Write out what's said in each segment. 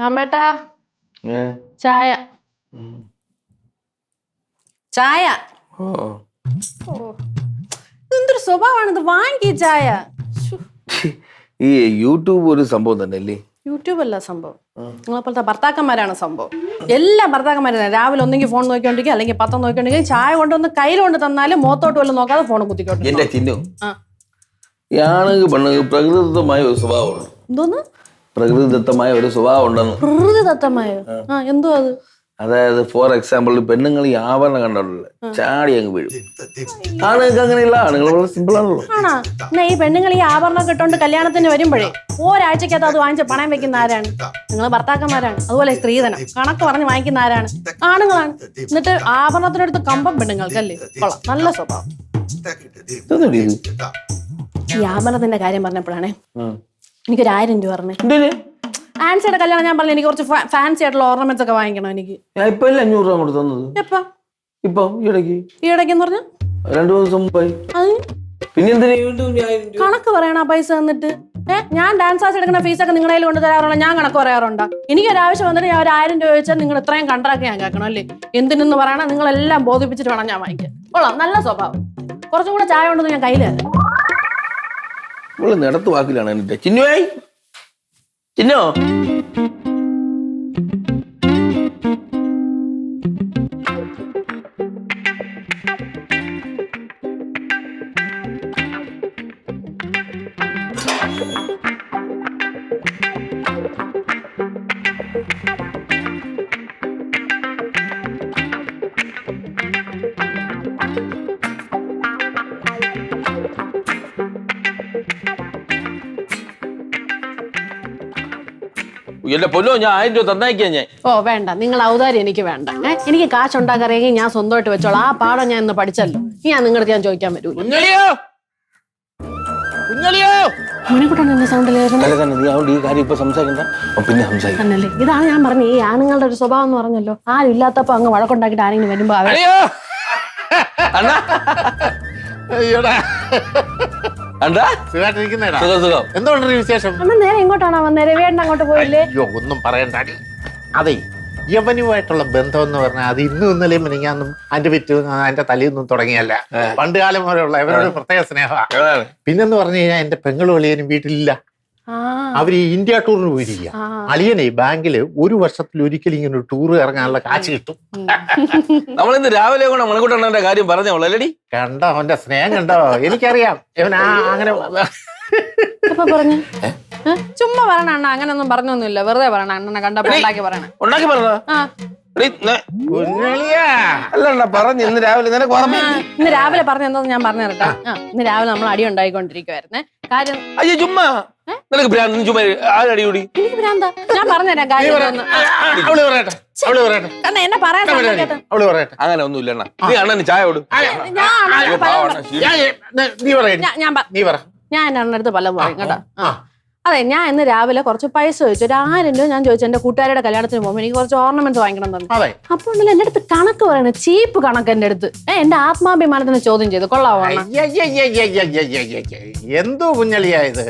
രാമേട്ടാ ചായ ചായ എന്തൊരു സ്വഭാവമാണിത് വാങ്ങിക്കേ ചായ ഈ യൂട്യൂബ് ഒരു സംഭവം തന്നെ അല്ലേ? യൂട്യൂബ് അല്ല സംഭവം, നിങ്ങളെപ്പോലത്തെ ഭർത്താക്കന്മാരാണ് സംഭവം. എല്ലാ ഭർത്താക്കന്മാരും രാവിലെ ഒന്നെങ്കിൽ ഫോൺ നോക്കിക്കൊണ്ടിരിക്കുക, അല്ലെങ്കിൽ പത്രം നോക്കിക്കൊണ്ടിരിക്കുക. ചായ കൊണ്ടുവന്ന് കയ്യിൽ കൊണ്ട് തന്നാലും മുഖത്തോട്ട് വല്ലതും നോക്കാതെ ഫോൺ കുത്തിക്കോട്ടെ. എന്റെ ചിന്നു ആണെങ്കിൽ പെണ്ണുങ്ങൾക്ക് പ്രകൃതിദത്തമായ ഒരു സ്വഭാവമുണ്ട്. എന്തോന്ന് പ്രകൃതിദത്തമായ ഒരു സ്വഭാവം ഉണ്ടെന്ന്. പ്രകൃതിദത്തമായ എന്തോ അത്? അതായത് ഫോർ എക്സാമ്പിൾ പെണ്ണുങ്ങൾ ഈ ആഭരണം കണ്ടിട്ടില്ല, ചാടി അങ്ങ് വീഴും. ആണുങ്ങൾക്ക് അങ്ങനെയില്ല, ആണുങ്ങൾ വളരെ സിമ്പിൾ ആണല്ലോ. ആണോ? എന്നാ ഈ പെണ്ണുങ്ങൾ ഈ ആഭരണം ഇട്ടോണ്ട് കല്യാണത്തിന് വരുമ്പോഴേ ഒരാഴ്ചക്കകത്ത് അത് വാങ്ങിച്ച് പണയം വെക്കുന്ന ആരാണ്? നിങ്ങൾ ഭർത്താക്കന്മാരാണ്. അതുപോലെ സ്ത്രീധനം കണക്ക് പറഞ്ഞ് വാങ്ങിക്കുന്ന ആരാണ്? ആണുങ്ങളാണ്. എന്നിട്ട് ആഭരണത്തിനടുത്ത് കമ്പം പെണ്ണുങ്ങൾക്കല്ലേ? കൊള്ളാം, നല്ല സ്വഭാവം. ഈ ആഭരണത്തിന്റെ കാര്യം പറഞ്ഞപ്പോഴാണേ എനിക്കൊരു 1000 രൂപ പറഞ്ഞേ. ആൻസിയുടെ കല്യാണം ഞാൻ പറഞ്ഞു, എനിക്ക് കുറച്ച് ഫാൻസി ആയിട്ടുള്ള ഓർണമെന്റ്സ് ഒക്കെ വാങ്ങിക്കണം. എനിക്ക് ഞാൻ ഇപ്പൊ 500 രൂപ കൊണ്ട് തന്നത്. എപ്പാ? ഇപ്പൊ ഈയിടയ്ക്കെന്ന് പറഞ്ഞ 2 ദിവസം മുമ്പായി. പിന്നെ കണക്ക് പറയണ പൈസ തന്നിട്ട് ഞാൻ ഡാൻസ് ക്ലാസ് എടുക്കുന്ന ഫീസൊക്കെ നിങ്ങളുടെ കയ്യിൽ കൊണ്ട് തരാറുള്ള ഞാൻ കണക്ക് പറയാറുണ്ടോ? എനിക്കൊരാവശ്യം വന്നിട്ട് ഞാൻ 1000 രൂപ ചോദിച്ചാൽ നിങ്ങൾ ഇത്രയും കണ്ടറാക്കി ഞാൻ കേൾക്കണം അല്ലേ? എന്തിനെന്ന് പറയണം, നിങ്ങളെല്ലാം ബോധിപ്പിച്ചിട്ട് വേണം ഞാൻ വാങ്ങിക്കാൻ. കൊള്ളാം, നല്ല സ്വഭാവം. കുറച്ചും കൂടെ ചായ കൊണ്ടൊന്നും ഞാൻ കയ്യിൽ തരാം. നടത്തു വാക്കിലാണ് എന്റെ ചിന്നുവായി. ചിന്നോ എന്റെ പൊന്നോ, ഞാൻ 1000 രൂപ തന്നയക്കാ ഞാൻ. ഓ വേണ്ട, നിങ്ങൾ ഔദാര്യം എനിക്ക് വേണ്ട. എനിക്ക് കാശ് ഉണ്ടാക്കറിയെങ്കിൽ ഞാൻ സ്വന്തമായിട്ട് വെച്ചോളാം. ആ പാഠം ഞാൻ ഇന്ന് പഠിച്ചല്ലോ. ഞാൻ നിങ്ങളുടെ ഞാൻ ചോദിക്കാൻ വരൂ. തന്നല്ലേ, ഇതാണ് ഞാൻ പറഞ്ഞു ഈ ആണുങ്ങളുടെ ഒരു സ്വഭാവം എന്ന് പറഞ്ഞല്ലോ. ആരും ഇല്ലാത്തപ്പോ അങ്ങ് വഴക്കുണ്ടാക്കിട്ട് ആരെങ്കിലും വരുമ്പോ എന്തുകൊണ്ട് വിശേഷം? നേരെ ഇങ്ങോട്ടാണോ വന്നേ? രവിയേട്ടൻ അങ്ങോട്ട് പോയില്ലേ? അയ്യോ, ഒന്നും പറയണ്ട. അതെ, യവനുമായിട്ടുള്ള ബന്ധം എന്ന് പറഞ്ഞാൽ അത് ഇന്നും ഇന്നലെയും മിനിങ്ങാന്നും അതിന്റെ വിറ്റ് അതിന്റെ തലയൊന്നും തുടങ്ങിയല്ല. പണ്ട് കാലം വരെയുള്ള ഇവരൊരു പ്രത്യേക സ്നേഹമാണ്. പിന്നെന്ന് പറഞ്ഞു കഴിഞ്ഞാൽ എന്റെ പെങ്ങളും അളിയനും വീട്ടിലില്ല. അവര് ഇന്ത്യ ടൂറിന് പോയിരിക്കുക. അളിയനെ ബാങ്കില് 1 വർഷത്തിൽ ഒരിക്കലും ഇങ്ങനെ ഒരു ടൂർ ഇറങ്ങാനുള്ള കാശ് കിട്ടും. നമ്മളിന്ന് രാവിലെ കൂടെ മണിക്കൂട്ടണ്ണന്റെ കാര്യം പറഞ്ഞോളടി. കണ്ടോ അവന്റെ സ്നേഹം കണ്ടോ? എനിക്കറിയാം ഇവൻ അങ്ങനെ പറഞ്ഞു. ചുമ്മാ പറയണ അണ്ണ, അങ്ങനൊന്നും പറഞ്ഞൊന്നുമില്ല. വെറുതെ പറയണ അണ്ണനെ കണ്ടപ്പോ ഉണ്ടാക്കി പറയണ. ഉണ്ടാക്കി പറഞ്ഞ അല്ല പറഞ്ഞു. ഇന്ന് രാവിലെ ഇന്ന് രാവിലെ പറഞ്ഞ എന്താ ഞാൻ പറഞ്ഞു തരട്ടെ. ഇന്ന് രാവിലെ നമ്മൾ അടി ഉണ്ടായിക്കൊണ്ടിരിക്കുവായിരുന്നേ. കാര്യം അയ്യോ ചുമ്മാ നിനക്ക് ചുമ്മാ ആരടികൂടി? എനിക്ക് ഭ്രാന്താ. ഞാൻ പറഞ്ഞുതരാം കാര്യം. എന്നെ പറയാൻ അങ്ങനെ ഒന്നും ഇല്ല. നീ അണ്ണന് ചായ കൊടു. ഞാൻ എന്റെ അണ്ണടുത്ത് പലതും പറയും കേട്ടോ. അതെ, ഞാൻ ഇന്ന് രാവിലെ കുറച്ച് പൈസ ചോദിച്ചു. ഒരു 1000 രൂപ ഞാൻ ചോദിച്ചു. എന്റെ കൂട്ടുകാരുടെ കല്യാണത്തിന് പോകുമ്പോൾ എനിക്ക് കുറച്ച് ഓർണമെന്റ്സ് വാങ്ങിക്കണം തന്നെ. അപ്പൊ ഉണ്ടല്ലോ എന്റെ അടുത്ത് കണക്ക് പറയണ ചീപ്പ് കണക്ക് എന്റെ അടുത്ത്. എന്റെ ആത്മാഭിമാനത്തിന് ചോദ്യം ചെയ്തു. കൊള്ളാവോ? എന്തോ കുഞ്ഞളിയായത്.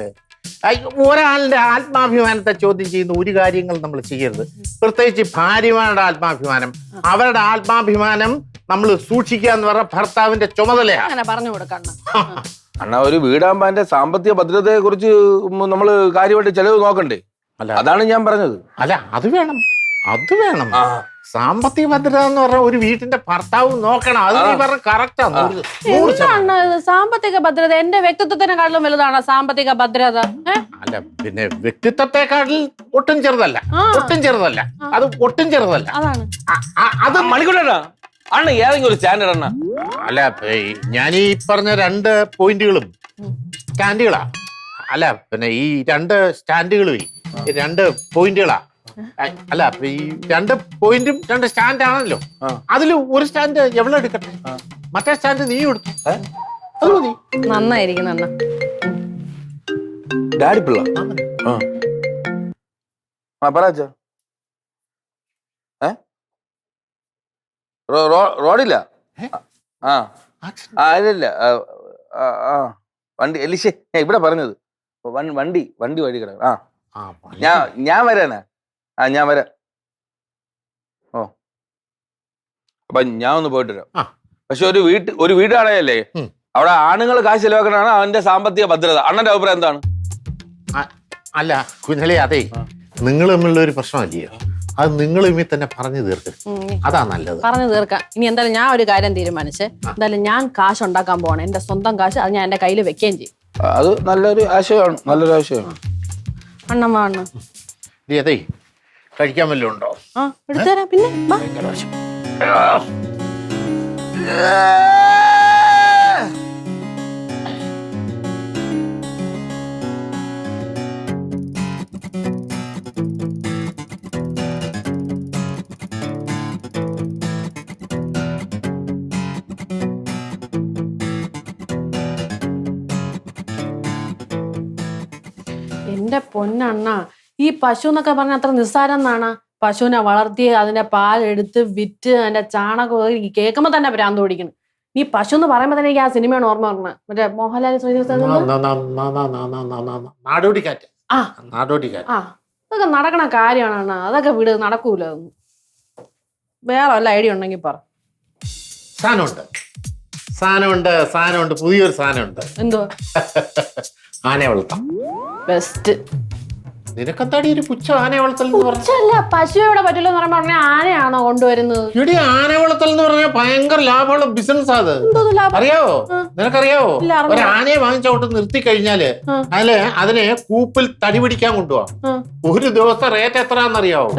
ഒരാളുടെ ആത്മാഭിമാനത്തെ ചോദ്യം ചെയ്യുന്ന ഒരു കാര്യങ്ങൾ നമ്മൾ ചെയ്യരുത്. പ്രത്യേകിച്ച് ഭാര്യമാരുടെ ആത്മാഭിമാനം. അവരുടെ ആത്മാഭിമാനം നമ്മൾ സൂക്ഷിക്കുക എന്ന് പറഞ്ഞ ഭർത്താവിന്റെ ചുമതലയാണ്. അങ്ങനെ പറഞ്ഞു കൊടുക്കണ്ട അണ്ണാ. ഒരു വീടാമ്പാന്റെ സാമ്പത്തിക ഭദ്രതയെ കുറിച്ച് നമ്മള് കാര്യമായിട്ട് ചെലവ് നോക്കണ്ടേ? അല്ല, അതാണ് ഞാൻ പറഞ്ഞത്. അല്ല, അത് വേണം, അത് വേണം. സാമ്പത്തിക ഭദ്രത എന്ന് പറഞ്ഞ ഒരു വീട്ടിന്റെ ഭർത്താവ് നോക്കണം. അത് നീ പറഞ്ഞ കറക്റ്റാണ്. സാമ്പത്തിക ഭദ്രത എന്റെ വ്യക്തിത്വത്തിനെക്കാട്ടിലും വലുതാണ് സാമ്പത്തിക ഭദ്രത. അല്ല, പിന്നെ വ്യക്തിത്വത്തെക്കാട്ടിൽ ഒട്ടും ചെറുതല്ല, ഒട്ടും ചെറുതല്ല, അത് ഒട്ടും ചെറുതല്ല. അത് മണിക്കൂട്ടാ അണ്ണ ഏതെങ്കിലും ഒരു സ്റ്റാൻഡേർഡ് അണ്ണ. അല്ല, ഞാൻ ഈ പറഞ്ഞ 2 പോയിന്റുകളും സ്റ്റാൻഡുകളാ. അല്ല, പിന്നെ ഈ 2 സ്റ്റാൻഡുകളും 2 പോയിന്റുകളാ. അല്ല, ഈ 2 പോയിന്റും 2 സ്റ്റാൻഡ് ആണല്ലോ. അതിൽ ഒരു സ്റ്റാൻഡ് എവിടെ എടുക്കട്ടെ? മറ്റേ സ്റ്റാൻഡ് നീ എടുത്തു. അത് മതി. നന്നായിരിക്കും അണ്ണ. ഡാഡി പിള്ള പറച്ച റോഡില്ല. ഇല്ല വണ്ടി എലിശേ ഇവിടെ പറഞ്ഞത് വണ്ടി വഴി കിടക്കണം. ഞാൻ വരാനാ. ആ ഞാൻ വരാം. ഓ അപ്പൊ ഞാൻ ഒന്ന് പോയിട്ട് വരാം. പക്ഷെ ഒരു വീടാണല്ലേ, അവിടെ ആണുങ്ങൾ കാശ് ചെലവാക്കണതാണ് അവന്റെ സാമ്പത്തിക ഭദ്രത. അണ്ണന്റെ അഭിപ്രായം എന്താണ്? അല്ല കുഞ്ഞലേ, അതെ, നിങ്ങൾ തമ്മിലുള്ള ഒരു പ്രശ്നമല്ലയോ, അത് നിങ്ങൾ തമ്മിൽ തന്നെ പറഞ്ഞു തീർക്ക്. അതാ നല്ലത്. പറഞ്ഞു തീർക്കാം. ഇനി എന്തായാലും ഞാൻ ഒരു കാര്യം തീരുമാനിച്ച്, എന്തായാലും ഞാൻ കാശ് ഉണ്ടാക്കാൻ പോകണം. എന്റെ സ്വന്തം കാശ്, അത് ഞാൻ എന്റെ കയ്യിൽ വെക്കുകയും ചെയ്യും. അത് നല്ലൊരു ആശയമാണ്, നല്ലൊരു ആശയമാണ്. അണ്ണമ്മ അണ്ണ അതെ, കഴിക്കാൻ വല്ലതും ഉണ്ടോ? ആ എടുത്തുതരാം. പിന്നെ എന്റെ പൊന്നണ്ണ, ഈ പശു എന്നൊക്കെ പറഞ്ഞ അത്ര നിസ്സാരം എന്നാണ്. പശുവിനെ വളർത്തി അതിന്റെ പാലെടുത്ത് വിറ്റ് അതിന്റെ ചാണകം കേൾക്കുമ്പോ തന്നെ ഭ്രാന്ത് ഓടിക്കണം. ഈ പശു എന്ന് പറയുമ്പോ തന്നെ എനിക്ക് ആ സിനിമയാണ് ഓർമ്മ പറഞ്ഞത്. മറ്റേ മോഹൻലാൽ നാടോടിക്കാറ്റ്. ആ അതൊക്കെ നടക്കണ കാര്യമാണ്. അതൊക്കെ വീട് നടക്കൂല. വേറെ വല്ല ഐഡിയ ഉണ്ടെങ്കിൽ പറ. സാധനമുണ്ട്, പുതിയൊരു സാധനമുണ്ട്. എന്തോ? ആനയെ വളർത്താം. ബെസ്റ്റ്. നിനക്കെന്താടി ഒരു പുച്ഛ ആനയെ വളർത്തൽ എന്ന് പറഞ്ഞല്ല, പശു എവിടെ പറ്റില്ല എന്ന് പറയുമ്പോ ആനയാണോ കൊണ്ടുവരുന്നത്? ഇവിടെ ആനയെ വളർത്തൽ എന്ന് പറഞ്ഞാൽ ഭയങ്കര ലാഭമുള്ള ബിസിനസ്. അത് അറിയാവോ? നിനക്കറിയാവോ? ഒരു ആനയെ വാങ്ങിച്ചോട്ട് നിർത്തി കഴിഞ്ഞാല് അതിനെ കൂപ്പിൽ തടി പിടിക്കാൻ കൊണ്ടുപോവാം. ഒരു ദിവസം റേറ്റ് എത്രയാണെന്നറിയാവോ?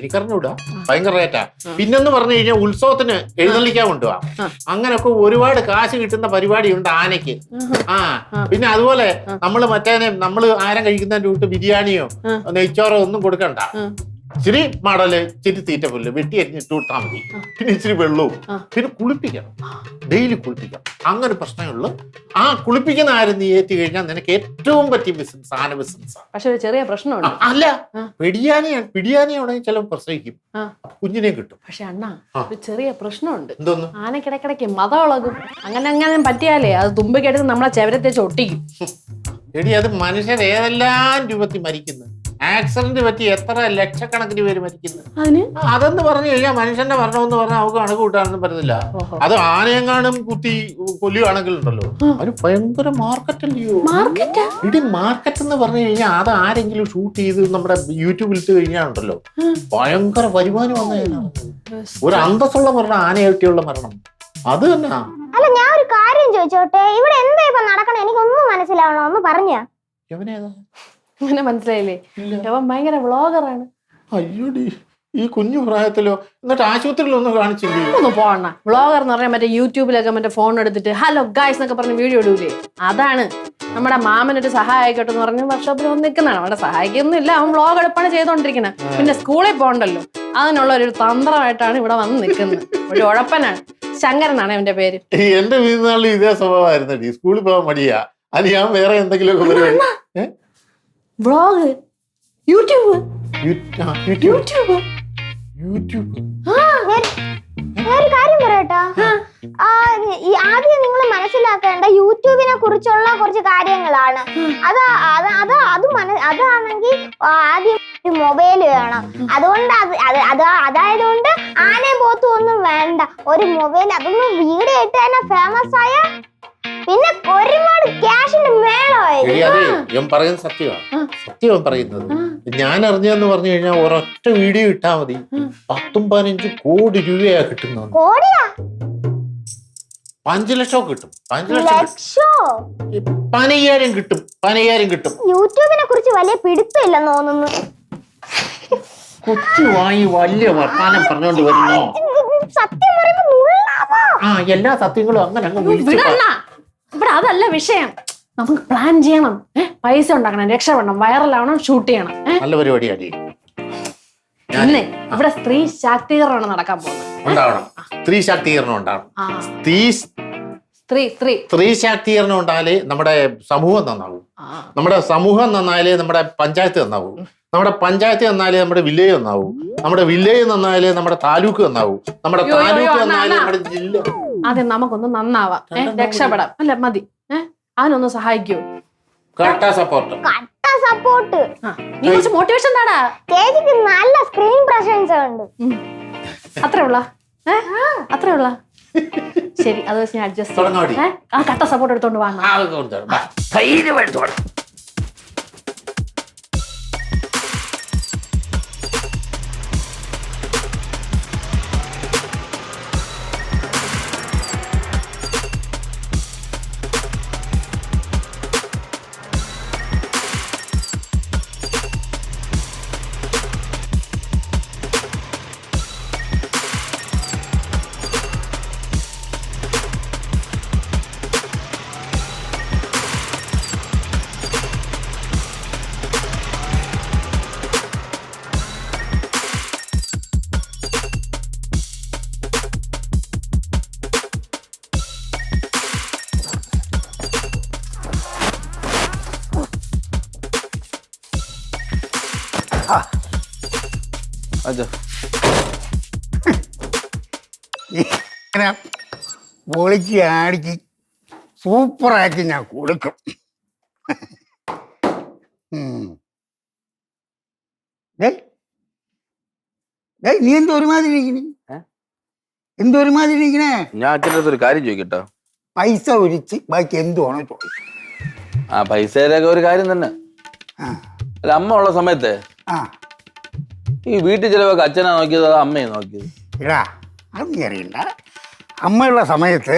എനിക്കറിഞ്ഞൂടാ, ഭയങ്കര റേറ്റാ. പിന്നെന്ന് പറഞ്ഞു കഴിഞ്ഞാൽ ഉത്സവത്തിന് എഴുന്നള്ളിക്കാൻ കൊണ്ടുപോവാം. അങ്ങനൊക്കെ ഒരുപാട് കാശ് കിട്ടുന്ന പരിപാടിയുണ്ട് ആനയ്ക്ക്. പിന്നെ അതുപോലെ നമ്മള് ആരം കഴിക്കുന്നതിന്റെ കൂട്ട് ബിരിയാണിയോ നെയ്ച്ചോറോ ഒന്നും കൊടുക്കണ്ട. ഇച്ചിരി മടല്, ഇച്ചിരി തീറ്റപ്പുല്ല് വെട്ടി അരിഞ്ഞിട്ട് കൊടുത്താൽ മതി. പിന്നെ ഇച്ചിരി വെള്ളവും. പിന്നെ കുളിപ്പിക്കണം, ഡെയിലി കുളിപ്പിക്കണം. അങ്ങനെ പ്രശ്നമുള്ളൂ. ആ കുളിപ്പിക്കുന്ന ആരും നീ ഏറ്റി കഴിഞ്ഞാൽ നിനക്ക് ഏറ്റവും പറ്റിയ ബിസിനസ് ആന ബിസിനസ്സാണ്. പക്ഷെ ഒരു ചെറിയ പ്രശ്നമുണ്ട്. അല്ല, പിടിയാനിയാണെങ്കിൽ ചിലപ്പോൾ പ്രസവിക്കും, കുഞ്ഞിനെ കിട്ടും. പക്ഷെ അണ്ണാ, ഒരു ചെറിയ പ്രശ്നമുണ്ട്. എന്തോന്ന്? ആനക്കിടക്കിടക്ക് മതമുളകും. അങ്ങനെ പറ്റിയാലേ അത് തുമ്പിക്കെടുത്ത് നമ്മളെ ചെവരത്തേച്ച് ഒട്ടിക്കും. എടി, അത് മനുഷ്യർ ഏതെല്ലാം രൂപത്തിൽ മരിക്കുന്നു. ആക്സിഡന്റ് പറ്റി എത്ര ലക്ഷക്കണക്കിന് പേര് മരിക്കുന്നു. അതെന്ന് പറഞ്ഞു കഴിഞ്ഞാൽ മനുഷ്യന്റെ മരണമെന്ന് പറഞ്ഞാൽ നമുക്ക് കണക്ക് കൂട്ടാനൊന്നും പറ്റത്തില്ല. അത് ആനയെങ്ങാനും കുത്തി കൊല്ലുകയാണെങ്കിലുണ്ടല്ലോ, അത് ഭയങ്കര മാർക്കറ്റല്ലയോ. ഇടി മാർക്കറ്റ് എന്ന് പറഞ്ഞു കഴിഞ്ഞാൽ അത് ആരെങ്കിലും ഷൂട്ട് ചെയ്ത് നമ്മുടെ യൂട്യൂബിൽ ഇട്ട് കഴിഞ്ഞാലുണ്ടല്ലോ ഭയങ്കര വരുമാനം വന്നതാണ്. ഒരു അന്തസ്സുള്ള മരണം, ആനയായിട്ടിയുള്ള മരണം. അത് തന്നെ. അല്ല, ഞാൻ ഒരു കാര്യം ചോദിച്ചോട്ടെ, ഇവിടെ എന്താ ഇപ്പൊ നടക്കണേ? എനിക്കൊന്നും മനസ്സിലാവണോ, ഒന്ന് പറഞ്ഞാ. അങ്ങനെ മനസ്സിലായില്ലേ? അവൻ ഭയങ്കര വ്ളോഗറാണ്. അയ്യോടി, ഈ കുഞ്ഞു പ്രായത്തിലോ? എന്നിട്ട് ആശുപത്രിയിലൊന്നും കാണിച്ചില്ലേ? ഒന്ന് പോണ. വ്ളോഗർ എന്ന് പറഞ്ഞാൽ മറ്റേ യൂട്യൂബിലൊക്കെ മറ്റേ ഫോൺ എടുത്തിട്ട് ഹലോ ഗായ്സ് എന്നൊക്കെ പറഞ്ഞ് വീഡിയോ ഇടൂലേ, അതാണ്. നമ്മുടെ മാമനൊരു സഹായം ആയിക്കോട്ടെ എന്ന് പറഞ്ഞ് വർക്ക്ഷോപ്പിൽ വന്ന് നിൽക്കുന്നതാണ്. അവിടെ സഹായിക്കൊന്നും ഇല്ല, അവൻ വ്ളോഗ് എടുപ്പാണ് ചെയ്തോണ്ടിരിക്കണേ. പിന്നെ സ്കൂളിൽ പോകണ്ടല്ലോ, അതിനുള്ള ഒരു തന്ത്രമായിട്ടാണ് ഇവിടെ വന്ന് നിൽക്കുന്നത്. ഒരു ഉഴപ്പനാണ്, ശങ്കരനാണ് അവന്റെ പേര്. എന്റെ വീട്ടിൽ ഇതേ സ്വഭാവമായിരുന്നു. സ്കൂളിൽ പോകാൻ മടിയാ. അത് ഞാൻ വേറെ എന്തെങ്കിലുമൊക്കെ വ്ളോഗ്, യൂട്യൂബ്. ഒരു കാര്യം പറയട്ടോ, ആദ്യം നിങ്ങൾ മനസ്സിലാക്കേണ്ട യൂട്യൂബിനെ കുറിച്ചുള്ള കുറച്ച് കാര്യങ്ങളാണ്. അതാണെങ്കിൽ ആദ്യം ഒരു മൊബൈൽ വേണം. അതുകൊണ്ട് അതായതുകൊണ്ട് ആനയും പോത്തും ഒന്നും വേണ്ട, ഒരു മൊബൈൽ. അതൊന്നും വീഡിയോ ഇട്ട് തന്നെ ഫേമസ് ആയ പിന്നെ ഒരുപാട് ക്യാഷിന്റെ മേളമായി. പറയുന്നത് സത്യമാണ് പറയുന്നത്. ഞാൻ അറിഞ്ഞെന്ന് പറഞ്ഞു കഴിഞ്ഞാൽ ഒരൊറ്റ വീഡിയോ ഇട്ടാ മതി 10-15 കോടി രൂപയാ കിട്ടുന്നത്. 5 ലക്ഷം കിട്ടും. 15,000 കിട്ടും. 15,000 കിട്ടും. യൂട്യൂബിനെ കുറിച്ച് വലിയ പിടുത്തമില്ലെന്ന് തോന്നുന്നു. കൊച്ചു വാങ്ങി വലിയ വർത്താനം പറഞ്ഞോണ്ട് വരുന്നോ? സത്യം പറയുമ്പോ എല്ലാ സത്യങ്ങളും അങ്ങനെ അങ്ങ് വിളിച്ചു. ഇവിടെ അതല്ല വിഷയം. നമുക്ക് പ്ലാൻ ചെയ്യണം, പൈസ ഉണ്ടാക്കണം, രക്ഷപ്പെടണം, വൈറലാവണം, ഷൂട്ട് ചെയ്യണം. നല്ല പരിപാടിയാണ്. പിന്നെ ഇവിടെ സ്ത്രീ ശാക്തീകരണമാണ് നടക്കാൻ പോകുന്നത്. സ്ത്രീ ശാക്തീകരണം ഉണ്ടാവണം. സ്ത്രീ ശാക്തീകരണം ഉണ്ടായാലേ നമ്മുടെ സമൂഹം നന്നാവും. നമ്മുടെ സമൂഹം നന്നായാലേ നമ്മുടെ പഞ്ചായത്ത് നന്നാവും. നമ്മുടെ പഞ്ചായത്ത് നന്നായാലേ നമ്മുടെ വില്ലേജ് നന്നാവും. നമ്മുടെ വില്ലേജ് നന്നായാലേ നമ്മുടെ താലൂക്ക് നന്നാവും. നമ്മുടെ താലൂക്ക് നന്നായാലേ നമ്മുടെ ജില്ല. ആദ്യം നമുക്കൊന്ന് നന്നാവാം, രക്ഷപ്പെടാം. അല്ല മതി, അതിനൊന്ന് സഹായിക്കൂ. കട്ട സപ്പോർട്ട്. സപ്പോർട്ട്. നീ കുറച്ച് മോട്ടിവേഷൻ താടാ. ചേച്ചിക്ക് നല്ല സ്ക്രീൻ പ്രസൻസ് ഉണ്ട്. അത്രേ ഉള്ള അത്രേ ഉള്ള ശരി, അത് വെച്ച് ഞാൻ അഡ്ജസ്റ്റ് ആ കട്ട സപ്പോർട്ട് എടുത്തോണ്ട് വാങ്ങാം. ഇങ്ങനെ പൊളിച്ച് ആടിച്ച് സൂപ്പറാക്കി ഞാൻ കൊടുക്കും. നീ എന്തൊരുമാതിരി ഇരിക്കണേ? എന്തൊരുമാതിരി ഇരിക്കണേ? ഞാൻ അച്ഛൻ്റെ അടുത്ത് ഒരു കാര്യം ചോദിക്കട്ടോ. പൈസ ഒഴിച്ച് ബാക്കി എന്തുവാണോ ചോദിക്കും. ആ പൈസയിലൊക്കെ ഒരു കാര്യം തന്നെ. അല്ല, അമ്മ ഉള്ള സമയത്ത് ഈ വീട്ടിൽ ചിലവൊക്കെ അച്ഛനാ നോക്കിയത് അതോ അമ്മയെ നോക്കിയത്? ഇടാ, അത് നീ അറിയണ്ട. അമ്മയുള്ള സമയത്ത്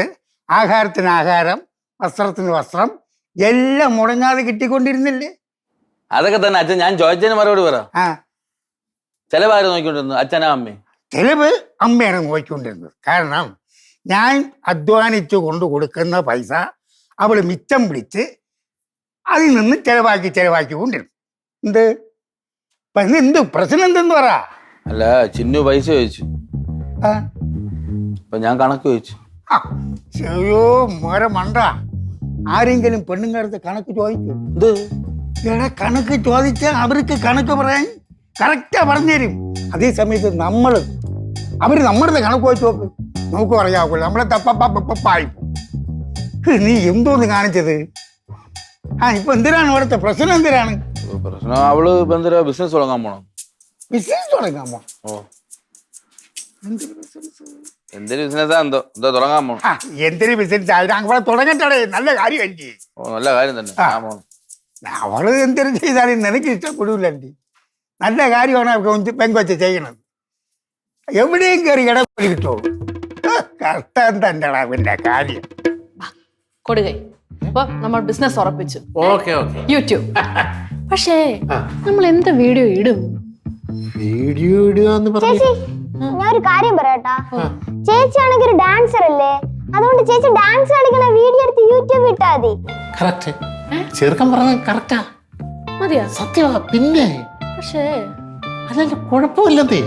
ആഹാരത്തിന് ആഹാരം, വസ്ത്രത്തിന് വസ്ത്രം എല്ലാം മുടങ്ങാതെ കിട്ടിക്കൊണ്ടിരുന്നില്ലേ? അതൊക്കെ തന്നെ അച്ഛൻ. ഞാൻ ചോദിച്ചതിന് മറുപടി പറ. ആ, ചിലവാര് നോക്കിക്കൊണ്ടിരുന്നു, അച്ഛനാ അമ്മേ? ചിലവ് അമ്മയാണ് നോക്കിക്കൊണ്ടിരുന്നത്. കാരണം ഞാൻ അധ്വാനിച്ചു കൊണ്ട് കൊടുക്കുന്ന പൈസ അവൾ മിച്ചം പിടിച്ച് അതിൽ നിന്ന് ചെലവാക്കി കൊണ്ടിരുന്നു. എന്ത് ഇപ്പം എന്ത് പ്രശ്നം എന്തെന്ന് പറ. അല്ല, ചിന്നു പൈസ ചോദിച്ചു, ആ, അപ്പൊ ഞാൻ കണക്ക് ചോദിച്ചു. അയ്യോ മോര മണ്ട, ആരെങ്കിലും പെണ്ണുങ്ങളുടെ കണക്ക് ചോദിച്ചു? ഇത് എടാ, കണക്ക് ചോദിച്ചാൽ അവർക്ക് കണക്ക് പറയാൻ കറക്റ്റാ പറഞ്ഞു തരും. അതേ സമയത്ത് അവര് നമ്മളുടെ കണക്ക് വെച്ച് നോക്ക്, നമുക്ക് പറയാവൂല, നമ്മളെ തപ്പായി. നീ എന്തോന്ന് കാണിച്ചത്? ഇപ്പൊ എന്തിനാണ് ഇവിടുത്തെ പ്രശ്നം? എന്തിനാണ് പ്രശ്നം? അവള് ബിസിനസ് തുടങ്ങാൻ പോണം. ബിസിനസ് തുടങ്ങാൻ പോണം? ഓ, എന്തൊരു ബിസിനസ്സാ എന്തോ തുടങ്ങാൻ പോണം. എന്തൊരു ബിസിനസ്? അവിടെ തുടങ്ങട്ടെ, നല്ല കാര്യമല്ലേ? ഓ, നല്ല കാര്യം തന്നെ. അവള് എന്തൊരു ചെയ്താലും നിനക്ക് ഇഷ്ടപ്പെടൂല. നല്ല കാര്യമാണ് പെങ്കൊച്ച ചെയ്യണത്. എവിടെയും കയറി ഇടപെടി കിട്ടുള്ളൂ. കഷ്ടം തന്നെടാ പിന്നെ കാര്യം. കൊടുകൈ. അപ്പൊ നമ്മൾ ബിസിനസ് ഉറപ്പിച്ചു. Okay okay. യൂട്യൂബ്. പക്ഷേ നമ്മൾ എന്ത് വീഡിയോ ഇടും? വീഡിയോ ഇടുക എന്ന് ചേച്ചി, ഞാൻ ഒരു കാര്യം പറയട്ടാ. ചേച്ചി ആണെങ്കിൽ ഒരു ഡാൻസർ അല്ലേ, അതുകൊണ്ട് ചേച്ചി ഡാൻസ് കളിക്കണ വീഡിയോ എടുത്ത് യൂട്യൂബ് ഇട്ടാ മതി. കറക്റ്റ്. ചെറുക്കൻ പറഞ്ഞത് കറക്റ്റാ. മതിയാ? സത്യമാ. പിന്നെ പക്ഷേ അതല്ല, കുഴപ്പമില്ലതേ.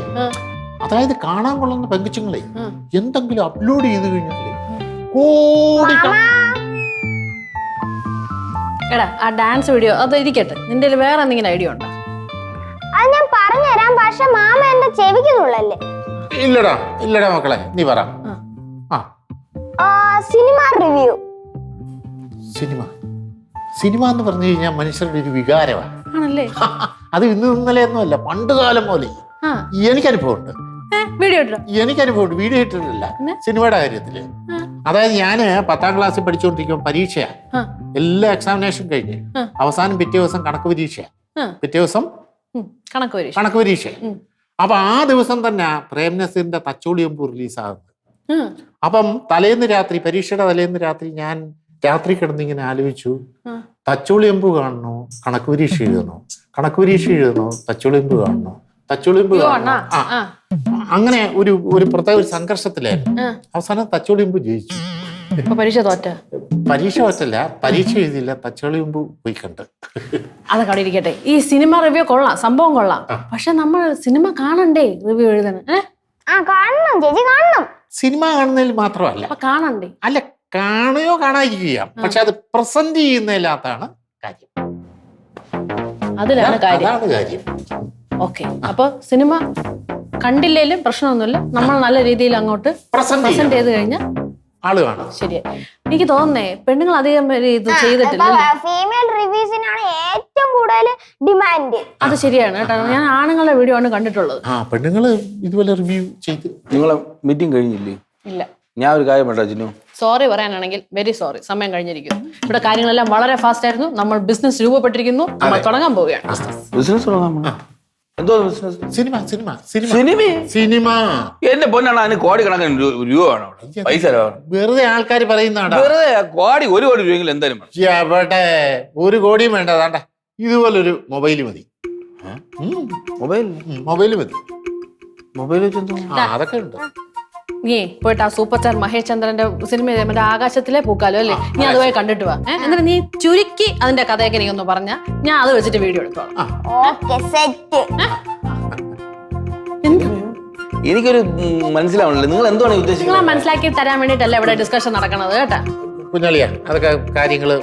അതായത് കാണാൻ കൊള്ളുന്ന പെങ്കുച്ചുങ്ങളെ എന്തെങ്കിലും അപ്ലോഡ് ചെയ്ത് കഴിഞ്ഞാല് കോടി എടാ, ആ ഡാൻസ് വീഡിയോ അത് ഇരിക്കട്ടെ, നിന്റെ വേറെ എന്തെങ്കിലും ഐഡിയ ഉണ്ടോ? അത് ഞാൻ പറഞ്ഞുതരാം, പക്ഷെ മാമ എന്റെ ചെവിക്കുന്നുള്ളല്ലേ. ഇല്ലടാ മക്കളെ, നീ പറ. Cinema review. സിനിമ എന്ന് പറഞ്ഞു കഴിഞ്ഞാൽ മനുഷ്യരുടെ ഒരു വികാരമാണ്. ആണല്ലേ? അത് ഇന്ന് ഇന്നലെ ഒന്നുമല്ല, പണ്ട് കാലം പോലെ. എനിക്കനുഭവമുണ്ട്. എനിക്കനുഭവമുണ്ട്. വീഡിയോ ഇട്ടിട്ടില്ല, സിനിമയുടെ കാര്യത്തില്. അതായത് ഞാന് 10ാം ക്ലാസ്സിൽ പഠിച്ചുകൊണ്ടിരിക്കുമ്പോൾ പരീക്ഷയാ, എല്ലാ എക്സാമിനേഷൻ കഴിഞ്ഞ് അവസാനം പിറ്റേ ദിവസം കണക്ക് പരീക്ഷ. പിറ്റേ ദിവസം കണക്ക് പരീക്ഷ. അപ്പൊ ആ ദിവസം തന്നെ പ്രേം നസീറിന്റെ തച്ചോളിയമ്പൂ റിലീസാകുന്നത്. അപ്പം പരീക്ഷയുടെ തലേന്ന് രാത്രി ഞാൻ രാത്രി കിടന്നിങ്ങനെ ആലോചിച്ചു, തച്ചോളിയമ്പൂ കാണണോ കണക്ക് പരീക്ഷ എഴുതണോ, കണക്ക് പരീക്ഷ എഴുതണോ തച്ചോളിയമ്പൂ കാണണോ, തച്ചോളിയമ്പൂ കാണണോ. അങ്ങനെ ഒരു പ്രത്യേക ഒരു സംഘർഷത്തിലായിരുന്നു. അവസാനം തച്ചോളിയമ്പൂ ജയിച്ചു. പരീക്ഷ തോറ്റല്ല, പരീക്ഷ എഴുതിയില്ല, തച്ചോളിയമ്പൂ പോയി കണ്ട്. അതൊക്കെ അവിടെ ഇരിക്കട്ടെ. ഈ സിനിമ റിവ്യൂ കൊള്ളാം, സംഭവം കൊള്ളാം. പക്ഷെ നമ്മൾ സിനിമ കാണണ്ടേ റിവ്യൂ എഴുതണ? കാണണം ചേച്ചി, കാണണം. സിനിമ കാണുന്നതിൽ മാത്രമല്ല, കാണണ്ടേ? അല്ല, കാണുകയോ കാണാതിരിക്കുക, പക്ഷെ അത് പ്രസന്റ് ചെയ്യുന്നതിനകത്താണ് കാര്യം. അതിലാണ് കാര്യം. ഓക്കെ. അപ്പൊ സിനിമ കണ്ടില്ലേലും പ്രശ്നമൊന്നുമില്ല, നമ്മൾ നല്ല രീതിയിൽ അങ്ങോട്ട് പ്രസന്റ് ചെയ്ത് കഴിഞ്ഞാൽ ആള് കാണും. ശരിയാ. എനിക്ക് തോന്നുന്നേ പെണ്ണുങ്ങൾ അധികം ഇത് ചെയ്തിട്ടില്ല. ഫീമെയിൽ റിവ്യൂസിനാണ് ഏറ്റവും കൂടുതൽ ഡിമാൻഡ്. അത് ശരിയാണ് കേട്ടോ. ഞാൻ ആണുങ്ങളുടെ വീഡിയോ ആണ് കണ്ടിട്ടുള്ളത്. ആ പെണ്ണുങ്ങള് ഇതുപോലെ റിവ്യൂ ചെയ്ത്. നിങ്ങളെ മീറ്റിംഗ് കഴിഞ്ഞില്ലേ? ഇല്ല. ഞാൻ ഒരു കാര്യം പറയട്ടെ ചിന്നു, സോറി പറയാനാണെങ്കിൽ വെരി സോറി, സമയം കഴിഞ്ഞിരിക്കുന്നു. ഇവിടെ കാര്യങ്ങളെല്ലാം വളരെ ഫാസ്റ്റ് ആയിരുന്നു. നമ്മൾ ബിസിനസ് രൂപപ്പെട്ടിരിക്കുന്നു, നമ്മൾ തുടങ്ങാൻ പോവുകയാണ്. ബിസിനസ് തുടങ്ങാൻ എന്തോ business? Cinema cinema cinema cinema cinema. എന്റെ പൊന്നാണ്, അതിന് കോടിക്കണക്കിന് രൂപ വേണം അവിടെ. പൈസ വേണം. വെറുതെ ആൾക്കാർ പറയുന്നതാടാ. വെറുതെ കോടി 1 കോടി രൂപയെങ്കിലും എന്തായാലും വേണം. എവിടെ 1 കോടിയും വേണ്ട. അതാണ്ട ഇതുപോലൊരു മൊബൈല് മതി. മൊബൈൽ മൊബൈല് മതി. മൊബൈൽ വെച്ചെന്തോ അതൊക്കെ ഉണ്ട്. നീ പോയിട്ട് ആ സൂപ്പർ സ്റ്റാർ മഹേഷ് ചന്ദ്രന്റെ സിനിമ മറ്റേ ആകാശത്തിലെ പൂക്കാലോ അല്ലേ, നീ അതുപോലെ കണ്ടിട്ട് വാ. എന്നിട്ട് നീ ചുരുക്കി അതിന്റെ കഥയൊക്കെ എനിക്കൊന്ന് പറഞ്ഞാ ഞാൻ അത് വെച്ചിട്ട് വീഡിയോ എടുത്തോളാം. Okay set. എനിക്കൊരു മനസ്സിലാവണല്ലോ നിങ്ങൾ എന്താണ് ഉദ്ദേശിക്കുന്നത്. നിങ്ങളെ മനസ്സിലാക്കി തരാൻ വേണ്ടിട്ടല്ല ഇവിടെ ഡിസ്കഷൻ നടക്കണത് കേട്ടാ. കുഞ്ഞാളിയാ അതൊക്കെ കാര്യങ്ങള്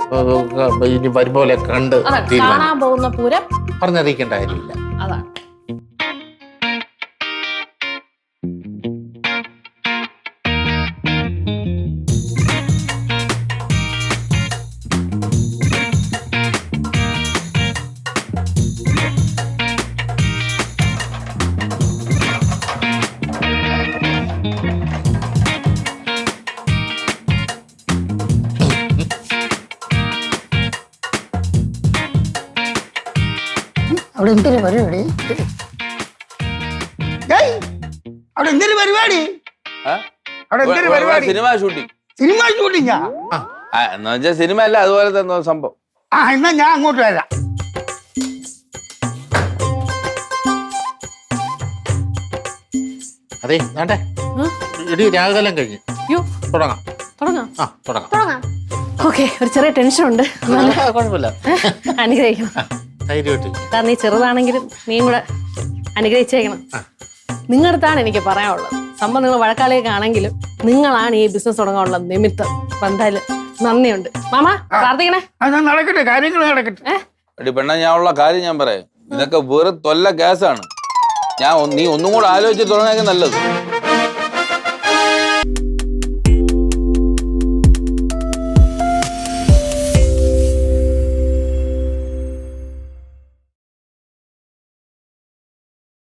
ഇനി വരുമ്പോലെ കണ്ട് അതാണ് കാണാൻ പോകുന്ന പൂരം. പറഞ്ഞറിയിക്കേണ്ട കാര്യമില്ല. അതാണ്. അവിടെ എന്തൊരു പരിപാടി? ഏയ് അവിടെ എന്തൊരു പരിപാടി? അവിടെ എന്തൊരു പരിപാടി? Cinema shooting. സിനിമ ഷൂട്ടിങ്ങാ? എന്ന് വെച്ചാൽ സിനിമ അല്ല, അതുപോലെ തന്നെ സംഭവം. എന്നാ ഞാൻ അങ്ങോട്ട് വരാം. അതെ വേണ്ടേ ഇടി രാഗകാലം കഴിഞ്ഞ് യോ തുടങ്ങാം. തുടങ്ങാം. ആ തുടങ്ങാം. തുടങ്ങാം. ഓക്കെ, ഒരു ചെറിയ ടെൻഷൻ ഉണ്ട്. കുഴപ്പമില്ല. അനുഗ്രഹിക്കണം. ധൈര്യമായിട്ട്. നീ ചെറുതാണെങ്കിലും നീയും കൂടെ അനുഗ്രഹിച്ചേക്കണം. നിങ്ങളുടെ അടുത്താണ് എനിക്ക് പറയാനുള്ളത്. സംഭവം നിങ്ങൾ വഴക്കാളിയൊക്കെയാണെങ്കിലും നിങ്ങളാണ് ഈ ബിസിനസ് തുടങ്ങാനുള്ള നിമിത്തം. അപ്പൊ എന്തായാലും നന്ദിയുണ്ട്. മാമ പ്രാർത്ഥിക്കണേ. നടക്കട്ടെ, കാര്യങ്ങൾ നടക്കട്ടെ. എടി പെണ്ണ, ഞാൻ ഉള്ള കാര്യം ഞാൻ പറയാം. ഇതൊക്കെ വെറും തൊല്ല കേസാണ്. നീ ഒന്നും കൂടെ ആലോചിച്ച് തുടങ്ങിയ നല്ലത്.